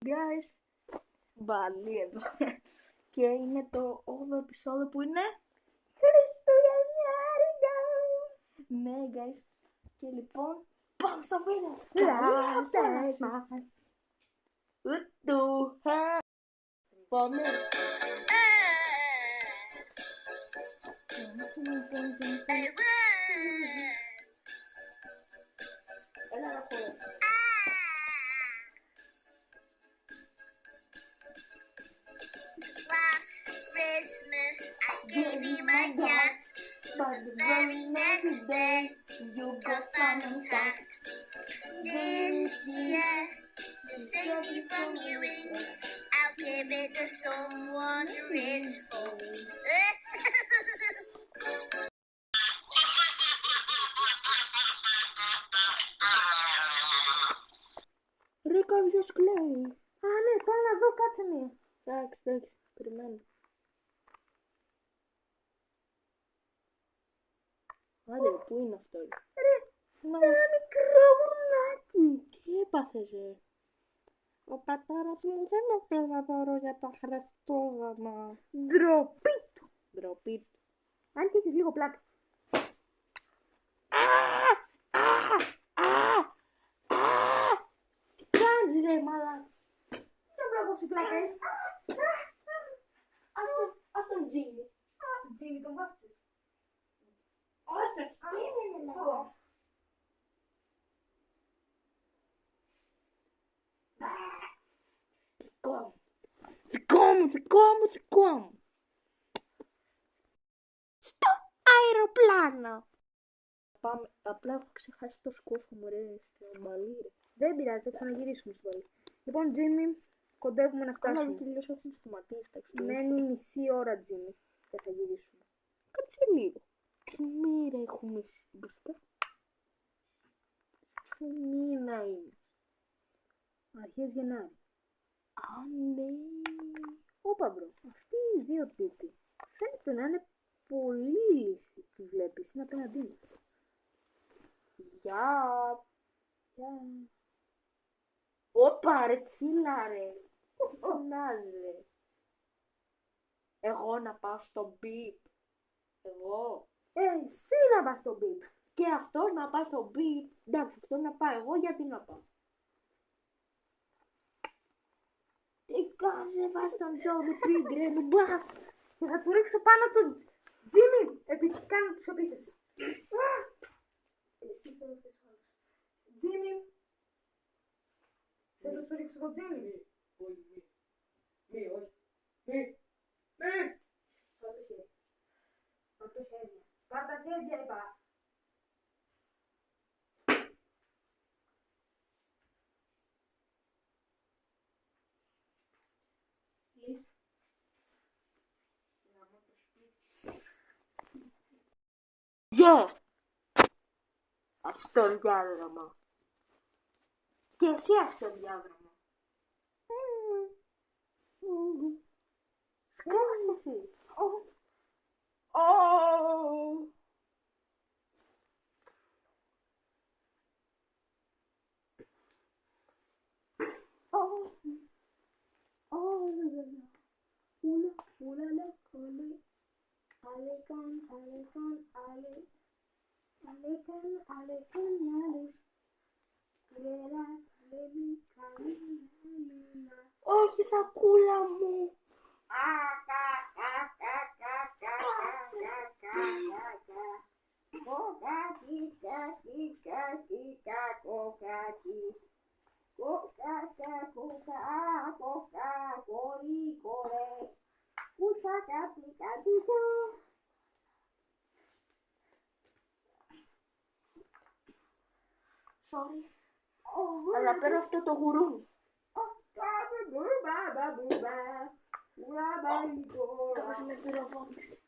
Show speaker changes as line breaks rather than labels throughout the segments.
guys, Μπαλί εδώ. Και είναι το 8ο επεισόδιο που είναι Χριστουγεννιάτικα. Ναι guys, και λοιπόν πάμε στο βίντεο. Πάμε. Έλα να πω.
Last Christmas I gave you my cat, but the very next day you got phantom tax. This year you save me from viewing, I'll give it to someone rich for.
Ρε κάποιος κλαίει. Α ναι, πάω να δω, κάτσε μία. Εντάξει, περιμένω. Άντε, πού είναι αυτό? Ρε, ένα μικρό γουρνάκι. Τι έπαθες ρε? Ο πατέρας μου δεν με πήρε δώρο για τα Χριστούγεννα. Ντροπή του. Ντροπή του. Αν και έχεις λίγο πλάκα. Τι κάνεις ρε μαλάκα? Τι δεν βλέπω σου πλάκα έχεις? Ας τον Τζίμι. Τζίμι τον βάφτισες? Όχι, Τζίμι είναι λέγω. Δικό μου. Στο αεροπλάνο. Πάμε, απλά έχω ξεχάσει το σκούφο μου ρε, στο Μπαλί ρε. Δεν πειράζει, θα ξαναγυρίσουμε στο Μπαλί. Λοιπόν, Τζίμι, κοντεύουμε να φτάσουμε. Καλά, τελείως έχουν σταματήσει. Μένει μισή ώρα, Τζίμι, και θα γυρίσουμε. Κάτσε λίγο. Τι μοίρα έχουμε μπροστά? Τι μήνα είναι? Αρχές Γενάρη. Α, ναι. Όπα μπρο, αυτοί οι δύο τύποι φαίνεται να είναι πολύ λύθοι. Τους βλέπεις, είναι απέναντί μας. Γεια. Όπα ρε, τσίλα ρε. Τι φωνάζει ρε? Εγώ να πάω στο μπιπ. Εγώ. Εσύ να πας στο μπιπ. Και αυτός να πάει στο μπιπ. Εντάξει, αυτό να πάω εγώ, γιατί να πάω? Τι κάνεις, βάζεις τον Τζόνι Πίγκρε, μου μπα. Και θα του ρίξω πάνω τον Τζίμι, επειδή κάνω τους επίθεση. Εσύ θέλω να θες άλλος. Τζίμι. Θες να σου ρίξω τον Τζίμι? Όχι. Πάρ' το χέρια. Πάρ' τα χέρια είπα. Γεια! Ας το διάδραμα. Και εσύ ας το διάδραμα. Σκάσε εσύ. Όχι, σακούλα μου. Sorry. Αλλά παίρνω αυτό το γουρούνι. Κάπως με πυροβόλησε.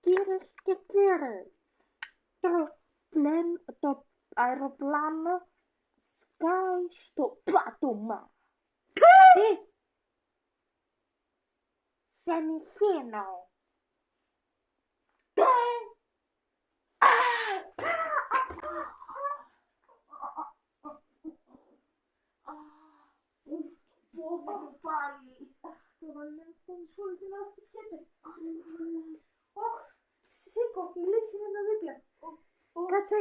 Κυρίες και κύριοι, το αεροπλάνο σκάει στο πάτωμα. Τι? Σε ανησύνω. Πόβο πάλι. Το βαλμένο σου όλη την ώρα χτυπιέται. Σήκω, η λύση είναι εδώ δίπλα. Κάτσε,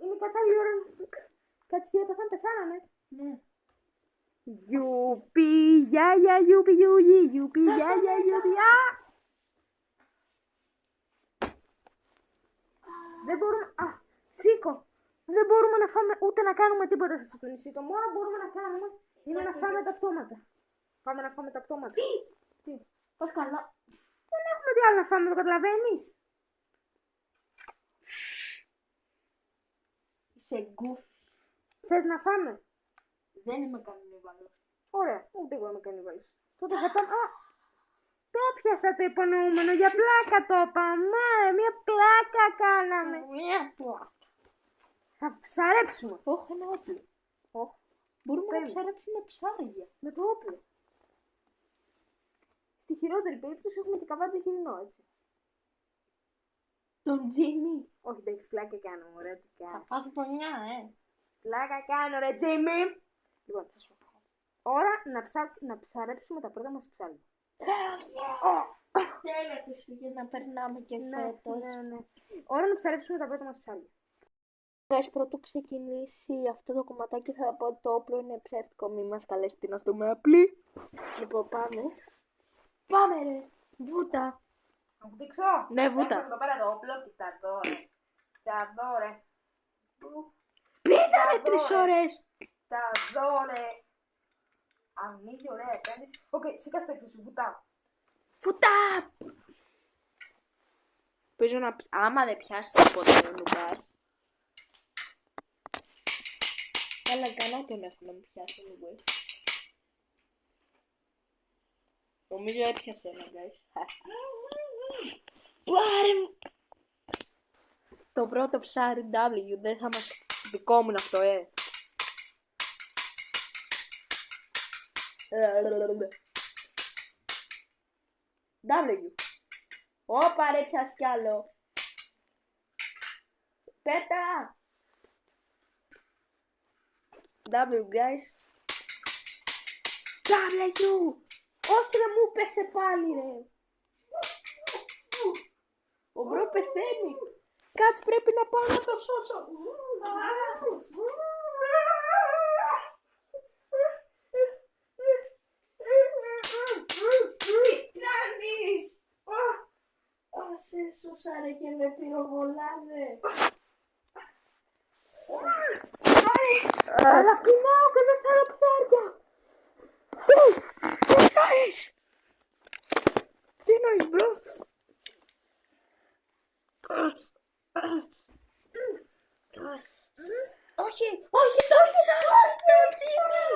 είναι κατάλληλη ώρα. Κάτσε, τι έπαθαν, πεθάνανε. Ναι. Γιουπι, γιάγια, γιουπι, γιουγι, γιουπι, γιάγια, γιουπι, Δεν μπορούμε, σήκω. Δεν μπορούμε να φάμε ούτε να κάνουμε τίποτα σε αυτό το νησί. Το μόνο που μπορούμε να κάνουμε είναι να φάμε τα πτώματα. Πάμε να φάμε τα πτώματα. Τι, πώς καλά. Δεν έχουμε τι άλλο να φάμε, το καταλαβαίνεις. Είσαι γκούφι. Θες να φάμε? Δεν είμαι κανιβαλός. Ωραία, ούτε εγώ είμαι κανιβαλός. Τότε θα πάμε. Το πιάσα το υπονοούμενο, για πλάκα το είπαμε. Μια πλάκα κάναμε. Μια πλάκα. Θα ψαρέψουμε. Όχι, ένα όπλο. Μπορούμε να ψαρέψουμε ψάρια. Με το όπλο. Στη χειρότερη περίπτωση έχουμε και καβάτζο χοιρινό, έτσι. Τον Τζίμι. Όχι, εντάξει, πλάκα κάνω, ωραία, τι κάνω. Θα φας πονιά, Πλάκα κάνω, ρε Τζίμι. Λοιπόν, θα σου πω. Ώρα να ψαρέψουμε τα πρώτα μας ψάρια. Τέλεια Χριστούγεννα, περνάμε και φέτος. Ναι. Ώρα να ψαρέψουμε τα πρώτα μας ψάρια. Πρώτου ξεκινήσει αυτό το κομματάκι θα πω ότι το όπλο είναι ψεύτικο, μη μας καλέσει την αυτό με απλή. Λοιπόν, πάμε. Πάμε ρε, βούτα. Να βουτήξω. Ναι, βούτα. Έχω εδώ πέρα το όπλο, κοιτά τώρα. Τα δω ρε. Πήγαμε 3 ώρες. Τα δω ρε. Ανοίγει ωραία επένδυση. Οκ, σήκω στο έξω, βουτάω. Βουτά! Παίζω να άμα δεν πιάσεις ποτέ δεν μου πας. Καλά, καλά τον έχω να μου πιάσει λίγο. Νομίζω έπιασε ένα, guys. Πάρε! Το πρώτο ψάρι W, δεν θα μας δικό μου αυτό, W. Όπα ρε, πιάσει κι άλλο. Πέτα! W, guys. W! Όχι ρε, μου πέσε πάλι ρε. Ο μπρο πεθαίνει. Κάτσε, πρέπει να πάω να το σώσω. Τι κάνεις? Σε σώσα ρε και με πυροβολάνε. Αλλά πεινάω και δεν θέλω ψάρια. Τι κάνεις? Τι εννοείς μπρο? Όχι, όχι το Τζίμι.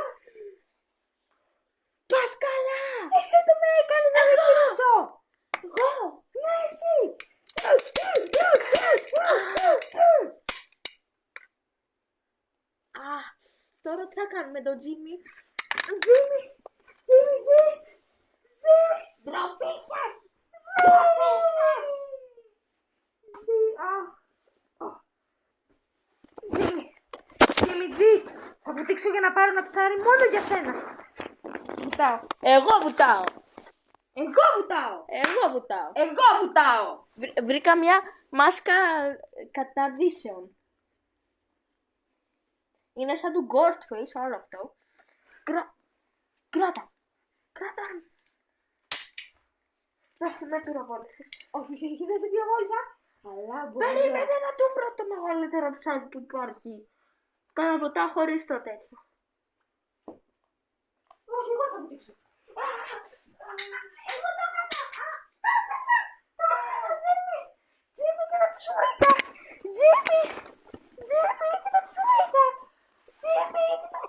Πας καλά. Εσύ το με έκανες να με πεινώσω. Εγώ? Ναι, εσύ. Τώρα τι θα κάνουμε με τον Τζίμι? Τζίμι, ζεις. Ντροπή σας. Τζίμι, ζεις. Θα βουτήξω για να πάρω ένα ψάρι μόνο για σένα. Βουτάω. Εγώ βουτάω. Βρήκα μια μάσκα καταδύσεων. Είναι σαν του Ghostface όλο αυτό. Κράτα. Εντάξει, με πυροβόλησες. Όχι, δεν σε πυροβόλησα. Αλλά μπορεί. Περίμενε να το βρω το μεγαλύτερο ψάρι που υπάρχει. Κάνα βουτάω χωρίς το τέτοιο. Όχι, εγώ θα βουτήξω. Εγώ το έκανα. Το έπιασα, Τζίμι. Τζίμι, κοίτα τι σου βρήκα. Τζίμι, κοίτα τι σου βρήκα. Τζίμι, κοίτα.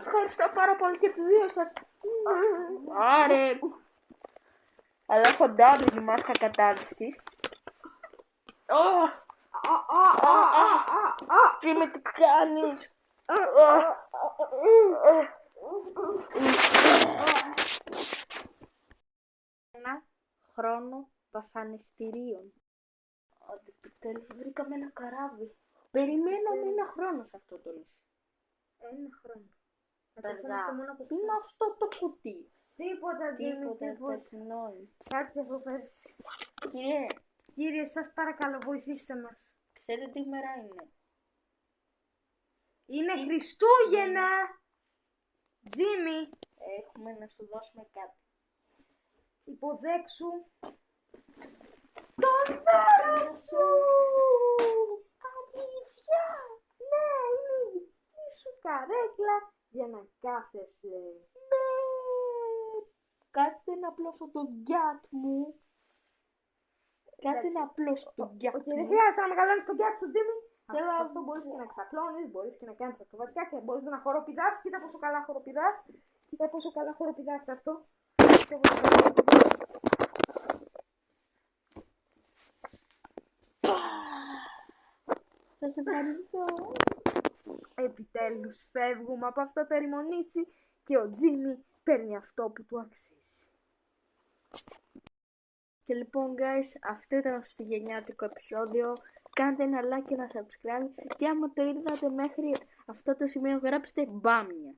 Ευχαριστώ πάρα πολύ και τους δύο σας. Άρε. Αλλά έχω double τη μάσκα κατάδυσης. Τι με τι κάνεις. Ένα χρόνο βασανιστήριων. Επιτέλους βρήκαμε ένα καράβι. Περιμέναμε ένα χρόνο σε αυτό το νησί. Ένα χρόνο. Τι είναι αυτό το κουτί.
Τίποτα,
Κάτσε από πέρσι.
Κύριε, σας παρακαλώ, βοηθήστε μας.
Ξέρετε τι μέρα είναι.
Είναι Χριστούγεννα! Τζίμι,
Έχουμε να σου δώσουμε κάτι.
υποδέξου τον δώρο σου! Αλήθεια! Ναι, είναι η δική σου καρέκλα για να κάθεσαι.
Ναι. Κάτσε να απλώσω τον γκιάτ μου. Κάτσε να απλώσω τον γκιάτ
Όχι, δεν
μου.
χρειάζεται να μεγαλώνεις τον γκιάτ σου, Τζίμι. Θέλω αυτό μπορείς και να ξαπλώνεις, μπορείς και να κάνεις ακροβατικά και μπορείς να χοροπηδάς. Κοίτα πόσο καλά χοροπηδάς. Κοίτα πόσο καλά χοροπηδάς αυτό. Κοίτα πόσο καλά χοροπηδάς.
Σας ευχαριστώ.
Επιτέλους φεύγουμε από αυτό το ερημονήσι και ο Τζίμι παίρνει αυτό που του αξίζει.
Και λοιπόν guys, αυτό ήταν το χριστουγεννιάτικο επεισόδιο. Κάντε ένα like και ένα subscribe. Και άμα το είδατε μέχρι αυτό το σημείο γράψτε μπάμια.